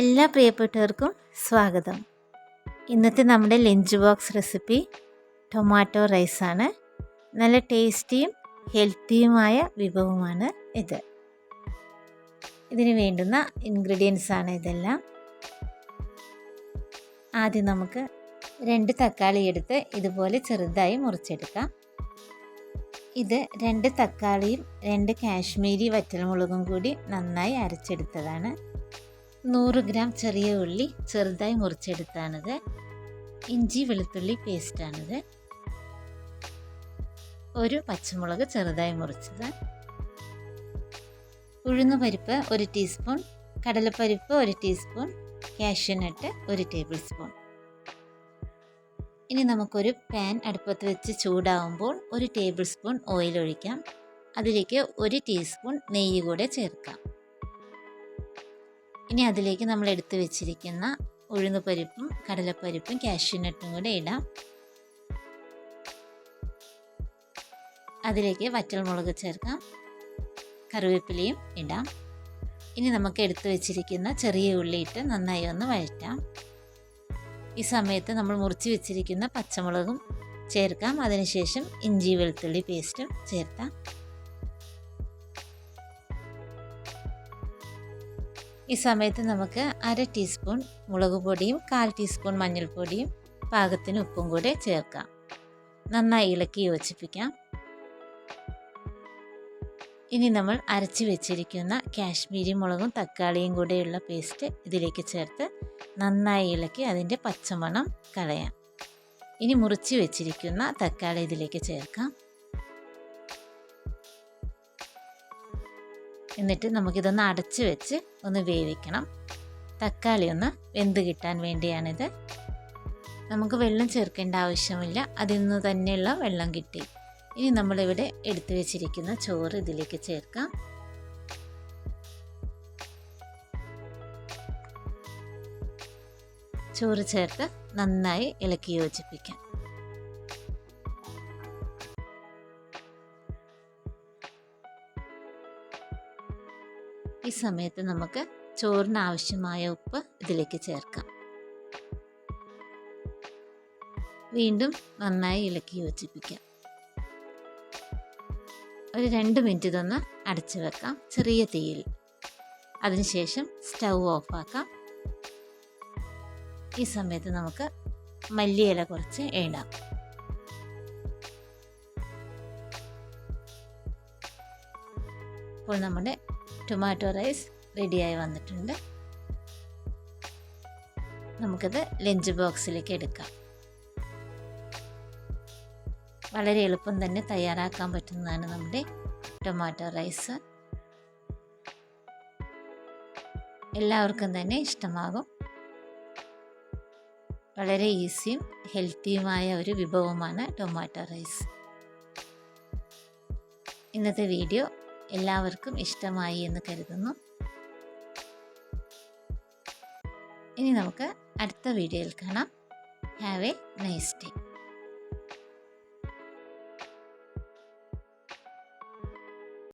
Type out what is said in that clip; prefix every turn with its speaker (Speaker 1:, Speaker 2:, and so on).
Speaker 1: എല്ലാ പ്രിയപ്പെട്ടവർക്കും സ്വാഗതം. ഇന്നത്തെ നമ്മുടെ ലഞ്ച് ബോക്സ് റെസിപ്പി ടൊമാറ്റോ റൈസാണ്. നല്ല ടേസ്റ്റിയും ഹെൽത്തിയുമായ വിഭവമാണ് ഇത്. ഇതിന് വേണ്ടുന്ന ഇൻഗ്രീഡിയൻസ് ആണ് ഇതെല്ലാം. ആദ്യം നമുക്ക് 2 തക്കാളി എടുത്ത് ഇതുപോലെ ചെറുതായി മുറിച്ചെടുക്കാം. ഇത് 2 തക്കാളിയും 2 കാശ്മീരി വറ്റൽമുളകും കൂടി നന്നായി അരച്ചെടുത്തതാണ്. 100 ഗ്രാം ചെറിയ ഉള്ളി ചെറുതായി മുറിച്ചെടുത്താണിത്. ഇഞ്ചി വെളുത്തുള്ളി പേസ്റ്റാണിത്. 1 പച്ചമുളക് ചെറുതായി മുറിച്ചത്. ഉഴുന്നുപരിപ്പ് 1 ടീസ്പൂൺ, കടലപ്പരിപ്പ് 1 ടീസ്പൂൺ, കാഷ്യൂനട്ട് 1 ടേബിൾ സ്പൂൺ. ഇനി നമുക്കൊരു പാൻ അടുപ്പത്ത് വെച്ച് ചൂടാവുമ്പോൾ 1 ടേബിൾ സ്പൂൺ ഓയിൽ ഒഴിക്കാം. അതിലേക്ക് 1 ടീസ്പൂൺ നെയ്യ് കൂടെ ചേർക്കാം. ഇനി അതിലേക്ക് നമ്മൾ എടുത്തു വെച്ചിരിക്കുന്ന ഉഴുന്നുപരിപ്പും കടലപ്പരിപ്പും കാഷ്യൂനട്ടും കൂടെ ഇടാം. അതിലേക്ക് വറ്റൽമുളക് ചേർക്കാം, കറിവേപ്പിലയും ഇടാം. ഇനി നമുക്ക് എടുത്തു വെച്ചിരിക്കുന്ന ചെറിയ ഉള്ളി ഇട്ട് നന്നായി ഒന്ന് വഴറ്റാം. ഈ സമയത്ത് നമ്മൾ മുറിച്ച് വെച്ചിരിക്കുന്ന പച്ചമുളകും ചേർക്കാം. അതിനുശേഷം ഇഞ്ചി വെളുത്തുള്ളി പേസ്റ്റും ചേർക്കാം. ഈ സമയത്ത് നമുക്ക് 1/2 ടീസ്പൂൺ മുളക് പൊടിയും 1/4 ടീസ്പൂൺ മഞ്ഞൾപ്പൊടിയും പാകത്തിന് ഉപ്പും കൂടെ ചേർക്കാം. നന്നായി ഇളക്കി യോജിപ്പിക്കാം. ഇനി നമ്മൾ അരച്ച് വെച്ചിരിക്കുന്ന കാശ്മീരി മുളകും തക്കാളിയും കൂടെയുള്ള പേസ്റ്റ് ഇതിലേക്ക് ചേർത്ത് നന്നായി ഇളക്കി അതിൻ്റെ പച്ചമണം കളയാം. ഇനി മുറിച്ച് വെച്ചിരിക്കുന്ന തക്കാളി ഇതിലേക്ക് ചേർക്കാം. എന്നിട്ട് നമുക്കിതൊന്ന് അടച്ച് വെച്ച് ഒന്ന് വേവിക്കണം. തക്കാളി ഒന്ന് വെന്ത് കിട്ടാൻ വേണ്ടിയാണിത്. നമുക്ക് വെള്ളം ചേർക്കേണ്ട ആവശ്യമില്ല, അതിൽ നിന്ന് തന്നെയുള്ള വെള്ളം കിട്ടി. ഇനി നമ്മളിവിടെ എടുത്തു വെച്ചിരിക്കുന്ന ചോറ് ഇതിലേക്ക് ചേർക്കാം. ചോറ് ചേർത്ത് നന്നായി ഇളക്കി യോജിപ്പിക്കാം. ഈ സമയത്ത് നമുക്ക് ചോറിന് ആവശ്യമായ ഉപ്പ് ഇതിലേക്ക് ചേർക്കാം. വീണ്ടും നന്നായി ഇളക്കി യോജിപ്പിക്കാം. ഒരു 2 മിനിറ്റ് ഇതൊന്ന് അടച്ചു വെക്കാം ചെറിയ തീയിൽ. അതിനുശേഷം സ്റ്റൗ ഓഫാക്കാം. ഈ സമയത്ത് നമുക്ക് മല്ലിയില കുറച്ച് ഇടാം. ഇപ്പോൾ നമ്മുടെ ടൊമാറ്റോ റൈസ് റെഡിയായി വന്നിട്ടുണ്ട്. നമുക്കത് ലഞ്ച് ബോക്സിലേക്ക് എടുക്കാം. വളരെ എളുപ്പം തന്നെ തയ്യാറാക്കാൻ പറ്റുന്നതാണ് നമ്മുടെ ടൊമാറ്റോ റൈസ്. എല്ലാവർക്കും തന്നെ ഇഷ്ടമാകും. വളരെ ഈസിയും ഹെൽത്തിയുമായ ഒരു വിഭവമാണ് ടൊമാറ്റോ റൈസ്. ഇന്നത്തെ വീഡിയോ എല്ലാവർക്കും ഇഷ്ടമായി എന്ന് കരുതുന്നു. ഇനി നമുക്ക് അടുത്ത വീഡിയോയിൽ കാണാം. Have A nice day.